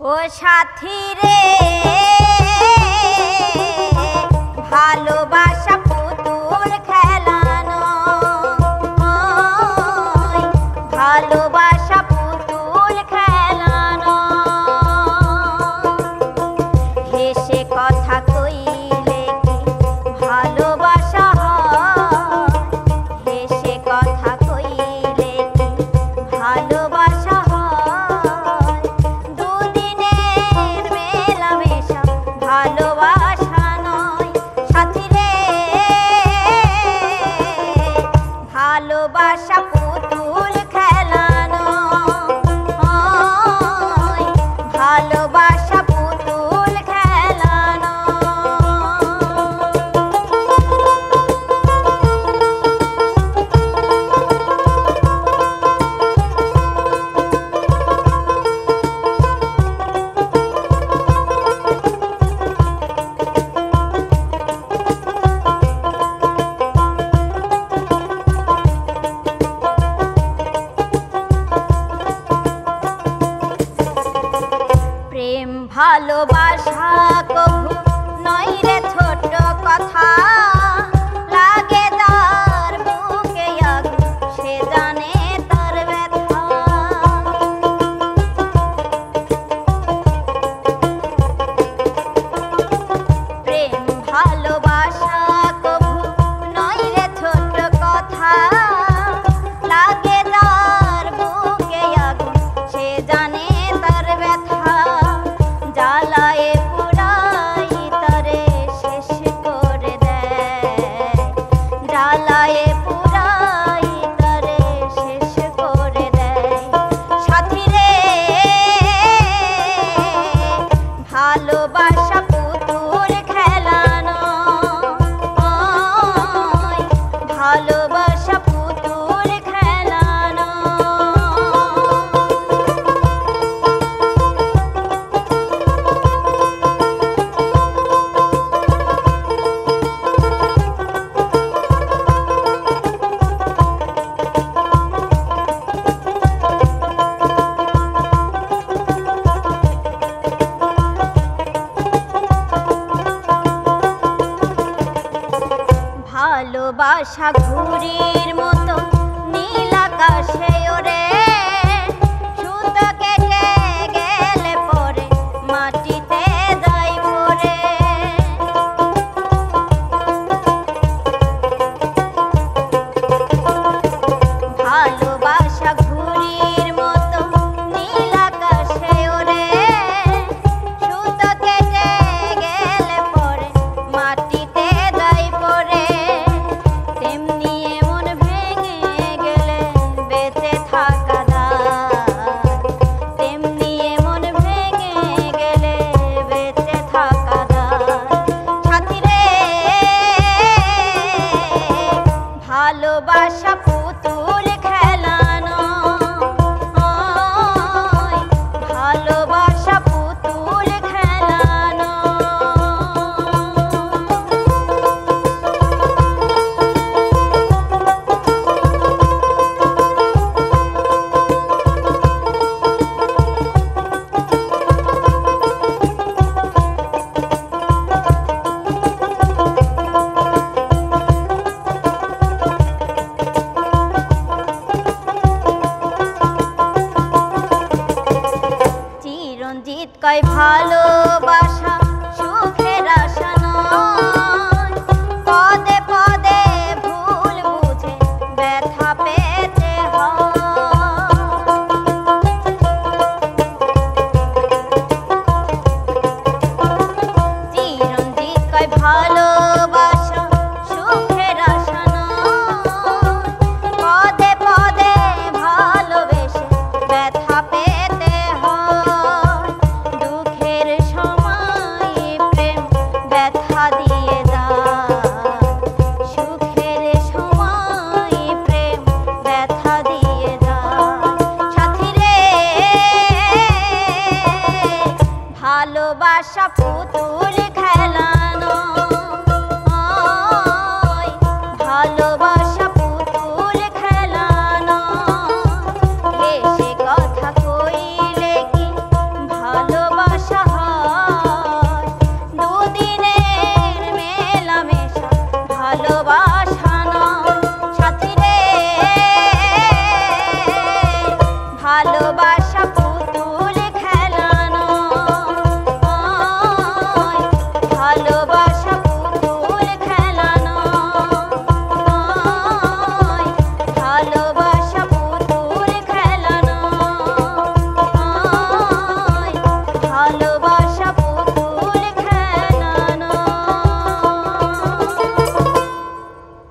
ও সাথী রে ভালোবাসা পুতুল খেলানো, ভালোবাসা পুতুল খেলানো। হেসে কথা কইলে কি ভালোবাসা হয়, হেসে কথা কইলে কি ভালোবাসা হয়। দুদিনের মেলামেশা ভালোবাসা নয় সাথী রে, ভালোবাসা পুতুল খেলানো, ভালোবাসা পুতুল খেলানো। প্রেম ভালোবাসা কভু নয় রে ছোট কথা, লাগে তার বুকে আগুন সে জানে তার ব্যথা। প্রেম ভালোবাসা কভু নয় রে ছোট কথা, লাগে তার বুকে আগুন সে জানে তার ব্যথা। জ্বালায় পুরাই তারে শেষ করে দেয়, জ্বালায় পুরাই তারে শেষ করে দেয় সাথী রে, ভালোবাসা পুতুল খেলানো, ভালোবাসা পুতুল খেলানো। ভালোবাসা ঘুড়ির মতো নীল আকাশে ওরে, সুতো কেটে গেলে পরে মাটিতে যায় পড়ে। ভালোবাসা ঘুড়ির মতো নীল আকাশে ওরে, সুতো কেটে গেলে পরে মাটিতে যায় পড়ে। তেমনি এমন ভেঙে গেলে বেঁচে থাকা দায়, তেমনি এমন ভেঙে গেলে বেঁচে থাকা দায় সাথী রে, ভালোবাসা পুতুল খেলানো, ভালোবাসা পুতুল খেলানো। চিরঞ্জিত কয় ভালোবাসা সুখের আশা নয়, পদে পদে ভুল বুঝে ব্যথা পেতে হয়। চিরঞ্জিত কয় ভালোবাসা সুখের আশা নয়, পদে পদে ভালোবেসে ব্যথা পেতে হয়। দুঃখের সময় প্রেম ব্যথা দিয়ে যায়, সুখের সময় প্রেম ব্যথা দিয়ে যায় সাথী রে, ভালোবাসা পুতুল